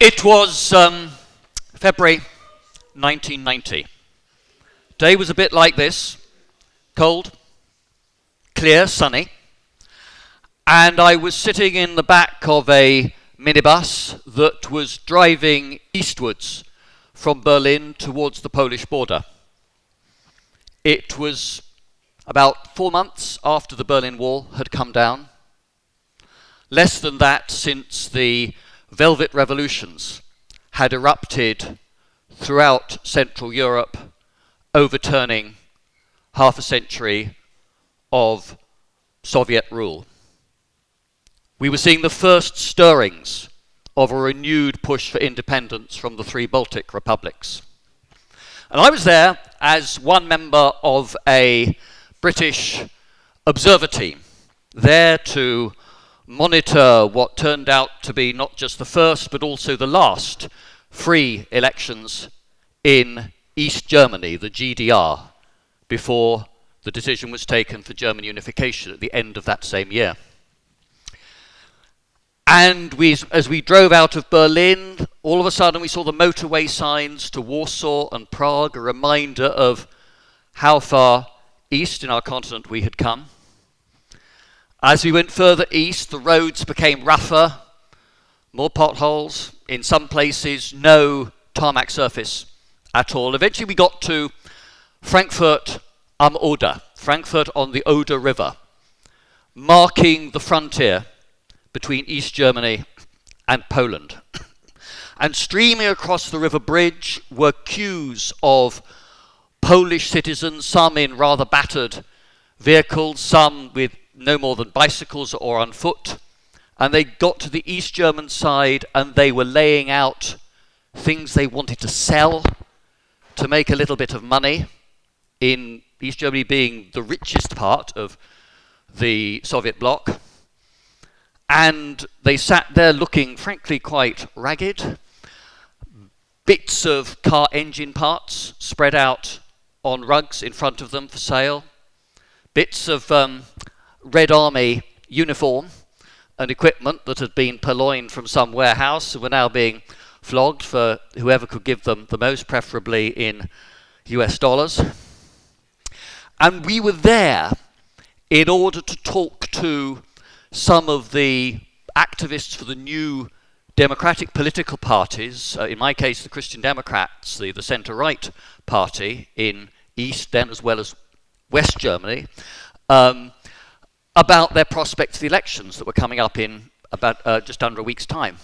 It was February 1990. Day was a bit like this, cold, clear, sunny, and I was sitting in the back of a minibus that was driving eastwards from Berlin towards the Polish border. It was about 4 months after the Berlin Wall had come down, less than that since the Velvet Revolutions had erupted throughout Central Europe, overturning half a century of Soviet rule. We were seeing the first stirrings of a renewed push for independence from the three Baltic republics. And I was there as one member of a British observer team, there to monitor what turned out to be not just the first but also the last free elections in East Germany, the GDR, before the decision was taken for German unification at the end of that same year. And as we drove out of Berlin, all of a sudden we saw the motorway signs to Warsaw and Prague, a reminder of how far east in our continent we had come. As we went further east, the roads became rougher, more potholes, in some places no tarmac surface at all. Eventually we got to Frankfurt am Oder, Frankfurt on the Oder River, marking the frontier between East Germany and Poland. And streaming across the river bridge were queues of Polish citizens, some in rather battered vehicles, some with no more than bicycles or on foot. And they got to the East German side and they were laying out things they wanted to sell to make a little bit of money, in East Germany being the richest part of the Soviet bloc. And they sat there looking, frankly, quite ragged. Bits of car engine parts spread out on rugs in front of them for sale. Bits of Red Army uniform and equipment that had been purloined from some warehouse and were now being flogged for whoever could give them the most, preferably in US dollars. And we were there in order to talk to some of the activists for the new democratic political parties, in my case the Christian Democrats, the centre-right party in East then as well as West Germany, about their prospects for the elections that were coming up in about just under a week's time.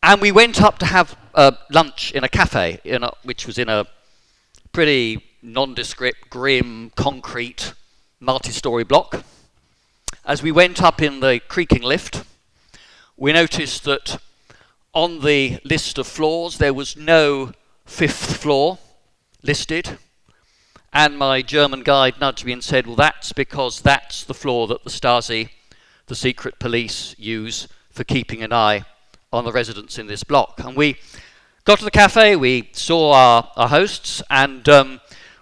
And we went up to have lunch in a cafe, which was in a pretty nondescript, grim, concrete, multi-storey block. As we went up in the creaking lift, we noticed that on the list of floors there was no fifth floor listed. And my German guide nudged me and said, well, that's because that's the floor that the Stasi, the secret police, use for keeping an eye on the residents in this block. And we got to the cafe, we saw our hosts, and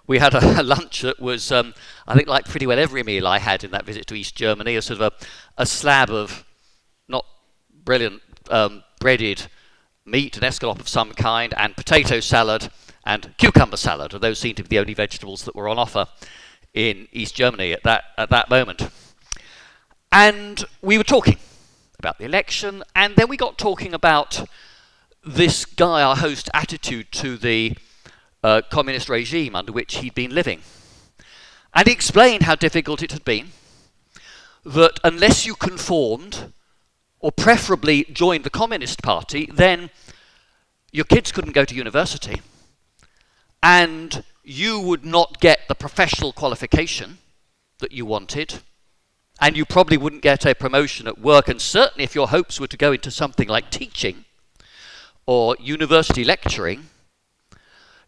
we had a lunch that was, I think, like pretty well every meal I had in that visit to East Germany, a sort of a slab of not brilliant breaded meat, an escalope of some kind, and potato salad, and cucumber salad, and those seemed to be the only vegetables that were on offer in East Germany at that moment. And we were talking about the election, and then we got talking about this guy, our host, attitude to the communist regime under which he'd been living. And he explained how difficult it had been, that unless you conformed, or preferably joined the Communist Party, then your kids couldn't go to university, and you would not get the professional qualification that you wanted, and you probably wouldn't get a promotion at work, and certainly if your hopes were to go into something like teaching or university lecturing,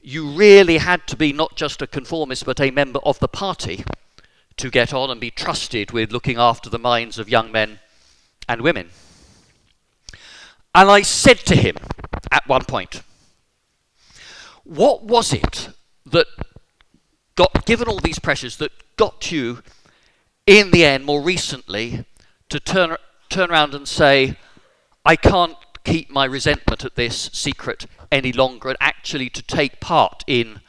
you really had to be not just a conformist but a member of the party to get on and be trusted with looking after the minds of young men and women. And I said to him at one point, what was it that given all these pressures, that got you in the end more recently to turn around and say, I can't keep my resentment at this secret any longer and actually to take part in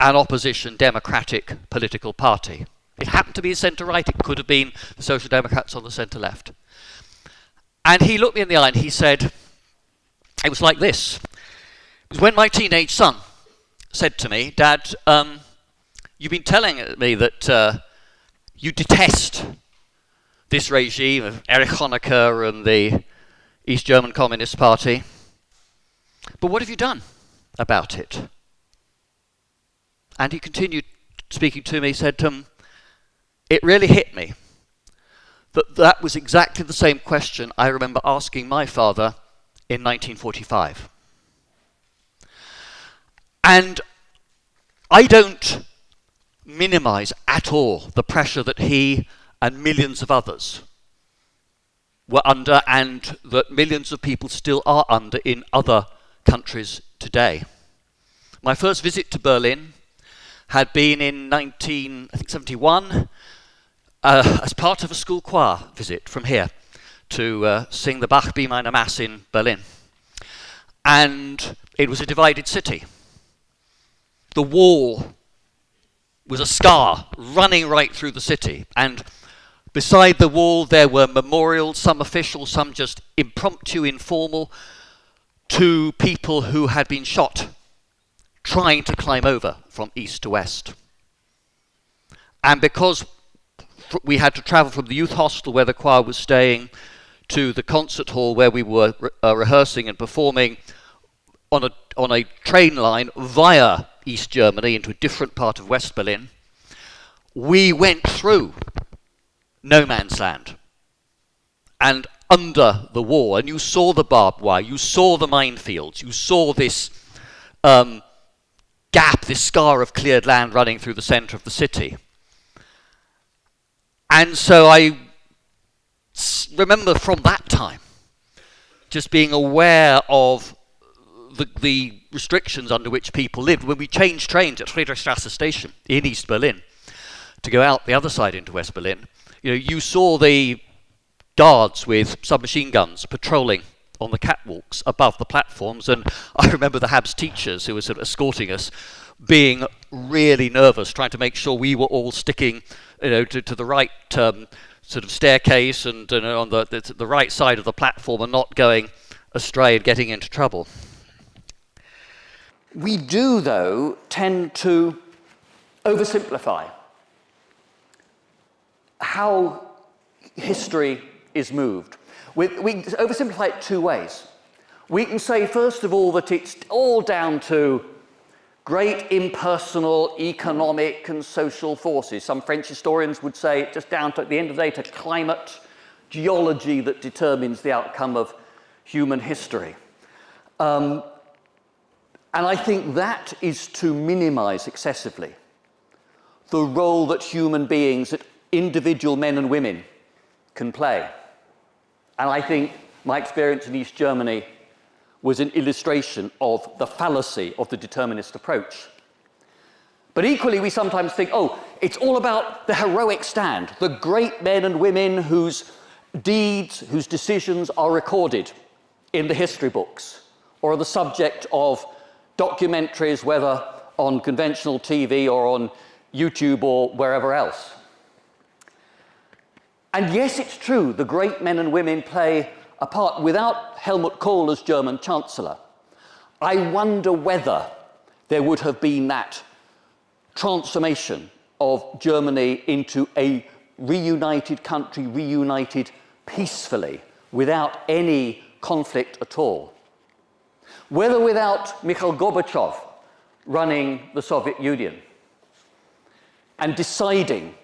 an opposition democratic political party. It happened to be centre-right. It could have been the Social Democrats on the centre-left. And he looked me in the eye and he said, it was like this. It was when my teenage son said to me, Dad, you've been telling me that you detest this regime of Erich Honecker and the East German Communist Party. But what have you done about it? And he continued speaking to me, he said, it really hit me that that was exactly the same question I remember asking my father in 1945. And I don't minimize at all the pressure that he and millions of others were under and that millions of people still are under in other countries today. My first visit to Berlin had been in 1971 as part of a school choir visit from here to sing the Bach Be Meine Mass in Berlin. And it was a divided city. The wall was a scar running right through the city, and beside the wall there were memorials, some official, some just impromptu, informal, to people who had been shot trying to climb over from east to west. And because we had to travel from the youth hostel where the choir was staying to the concert hall where we were rehearsing and performing on a train line via East Germany into a different part of West Berlin, we went through no man's land and under the wall, and you saw the barbed wire, you saw the minefields, you saw this gap, this scar of cleared land running through the centre of the city. And so I remember from that time just being aware of the restrictions under which people lived. When we changed trains at Friedrichstrasse station in East Berlin to go out the other side into West Berlin, you saw the guards with submachine guns patrolling on the catwalks above the platforms, and I remember the Habs teachers who were sort of escorting us being really nervous, trying to make sure we were all sticking to the right sort of staircase and on the right side of the platform and not going astray and getting into trouble. We do, though, tend to oversimplify how history is moved. We oversimplify it two ways. We can say, first of all, that it's all down to great impersonal economic and social forces. Some French historians would say just down to, at the end of the day, to climate, geology that determines the outcome of human history. And I think that is to minimize excessively the role that human beings, that individual men and women can play. And I think my experience in East Germany was an illustration of the fallacy of the determinist approach. But equally, we sometimes think, oh, it's all about the heroic stand, the great men and women whose deeds, whose decisions are recorded in the history books, or are the subject of documentaries, whether on conventional TV or on YouTube or wherever else. And yes, it's true, the great men and women play a part. Without Helmut Kohl as German Chancellor, I wonder whether there would have been that transformation of Germany into a reunited country, reunited peacefully, without any conflict at all. Whether without Mikhail Gorbachev running the Soviet Union and deciding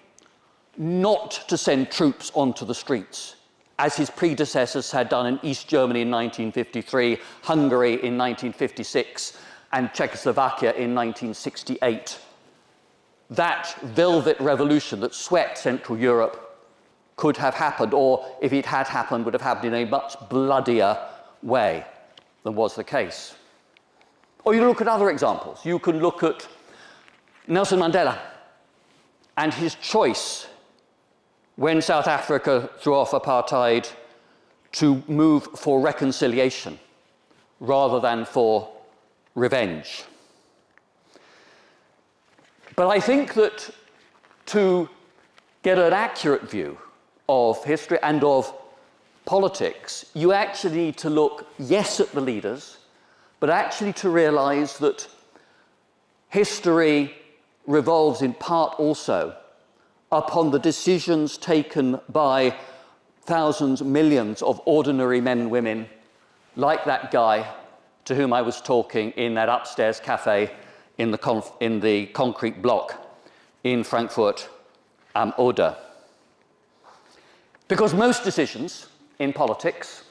not to send troops onto the streets, as his predecessors had done in East Germany in 1953, Hungary in 1956, and Czechoslovakia in 1968. That velvet revolution that swept Central Europe could have happened, or if it had happened, would have happened in a much bloodier way than was the case. Or you look at other examples. You can look at Nelson Mandela and his choice when South Africa threw off apartheid to move for reconciliation rather than for revenge. But I think that to get an accurate view of history and of politics, you actually need to look, yes, at the leaders, but actually to realize that history revolves in part also upon the decisions taken by thousands, millions of ordinary men and women, like that guy to whom I was talking in that upstairs cafe in the concrete block in Frankfurt am Oder. Because most decisions in politics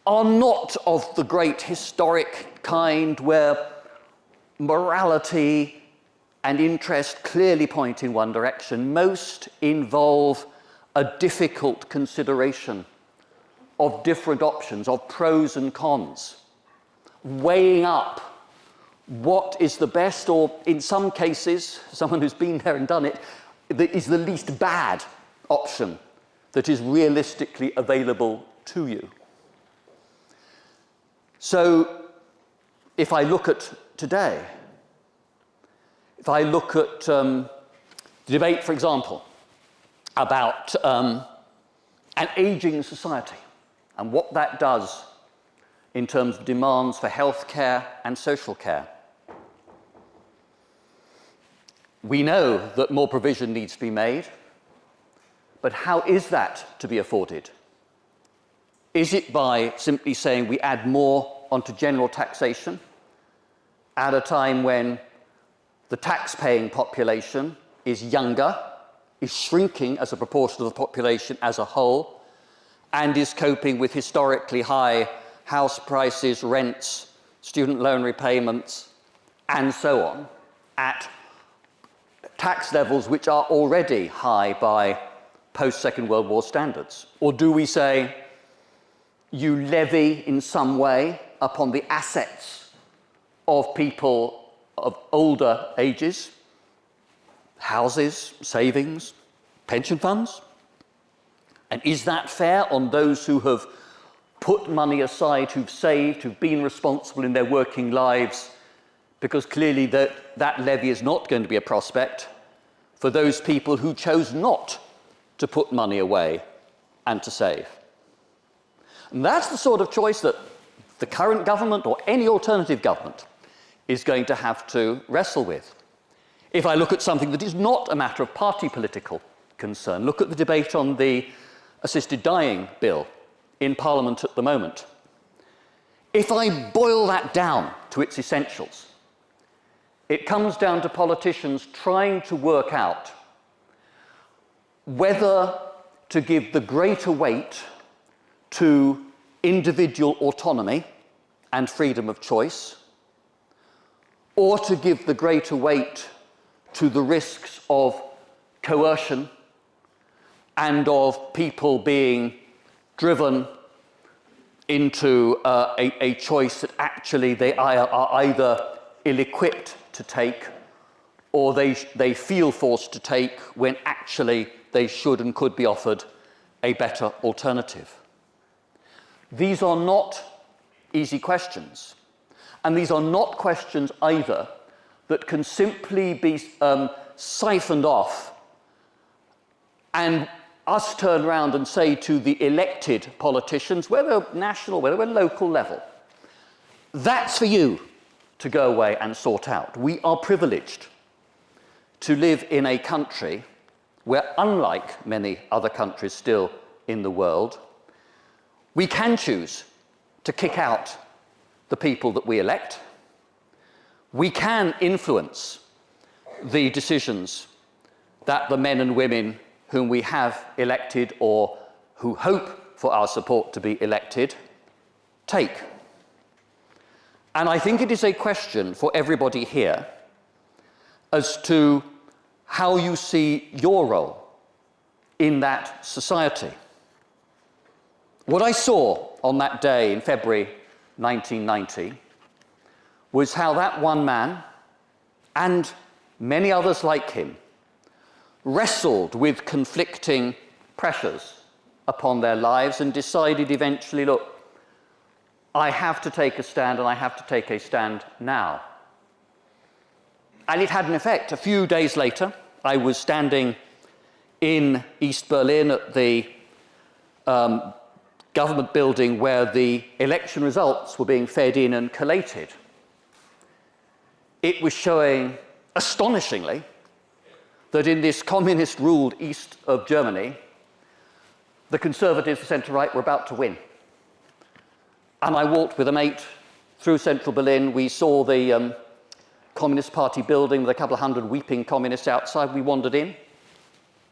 are not of the great historic kind where morality and interest clearly point in one direction. Most involve a difficult consideration of different options, of pros and cons, weighing up what is the best, or in some cases, someone who's been there and done it, that is the least bad option that is realistically available to you. So if I look at today, if I look at the debate, for example, about an aging society and what that does in terms of demands for health care and social care, we know that more provision needs to be made, but how is that to be afforded? Is it by simply saying we add more onto general taxation at a time when the tax-paying population is younger, is shrinking as a proportion of the population as a whole, and is coping with historically high house prices, rents, student loan repayments, and so on, at tax levels which are already high by post-Second World War standards? Or do we say you levy in some way upon the assets of people of older ages, houses, savings, pension funds? And is that fair on those who have put money aside, who've saved, who've been responsible in their working lives? Because clearly that levy is not going to be a prospect for those people who chose not to put money away and to save. And that's the sort of choice that the current government or any alternative government is going to have to wrestle with. If I look at something that is not a matter of party political concern, look at the debate on the assisted dying bill in Parliament at the moment. If I boil that down to its essentials, it comes down to politicians trying to work out whether to give the greater weight to individual autonomy and freedom of choice, or to give the greater weight to the risks of coercion and of people being driven into a choice that actually they are either ill-equipped to take or they feel forced to take when actually they should and could be offered a better alternative. These are not easy questions, and these are not questions either that can simply be siphoned off and us turn around and say to the elected politicians, whether national, whether local level, that's for you to go away and sort out. We are privileged to live in a country where, unlike many other countries still in the world, we can choose to kick out the people that we elect. We can influence the decisions that the men and women whom we have elected or who hope for our support to be elected take. And I think it is a question for everybody here as to how you see your role in that society. What I saw on that day in February 1990 was how that one man, and many others like him, wrestled with conflicting pressures upon their lives and decided eventually, look, I have to take a stand, and I have to take a stand now. And it had an effect. A few days later, I was standing in East Berlin at the government building where the election results were being fed in and collated. It was showing, astonishingly, that in this communist-ruled east of Germany, the Conservatives, the centre-right, were about to win. And I walked with a mate through central Berlin. We saw the Communist Party building with a couple of hundred weeping communists outside. We wandered in,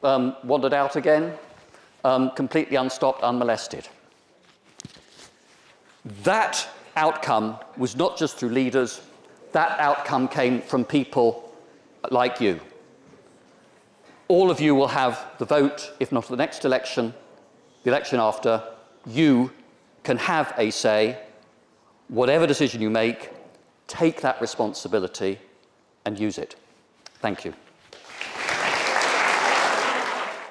wandered out again, completely unstopped, unmolested. That outcome was not just through leaders. That outcome came from people like you. All of you will have the vote, if not the next election, the election after. You can have a say. Whatever decision you make, take that responsibility and use it. Thank you.